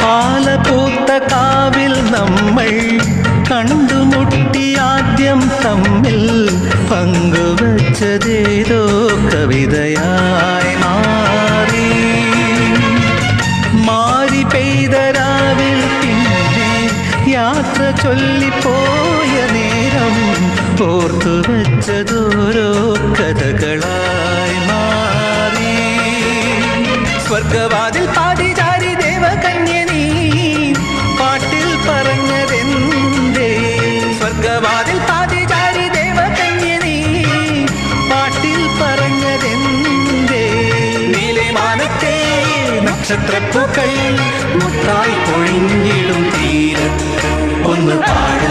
പാലപൂത്ത കാവിൽ നമ്മൾ കണ്ടുമുട്ടി ആദ്യം തമ്മിൽ പങ്കുവച്ചതേതോ കവിതയായി മാറി. മാറി പെയ്ത രാവിൽ പിന്നെ യാത്ര ചൊല്ലിപ്പോയ നേരം ഓർത്തുവച്ചതോരോ കഥകളായി മാറി. സ്വർഗവാതിൽ പാതിചാരി ദേവകന്യ നീ പാട്ടിൽ പറഞ്ഞതെന്തേ? സ്വർഗവാതിൽ പാതിചാരി ദേവകന്യ നീ പാട്ടിൽ പറഞ്ഞതെന്തേ? നീലമാനത്തെ നക്ഷത്രപ്പൂക്കൾ മുട്ടായി പൊഴിഞ്ഞിടും തീരത്ത് ഒന്ന് പാട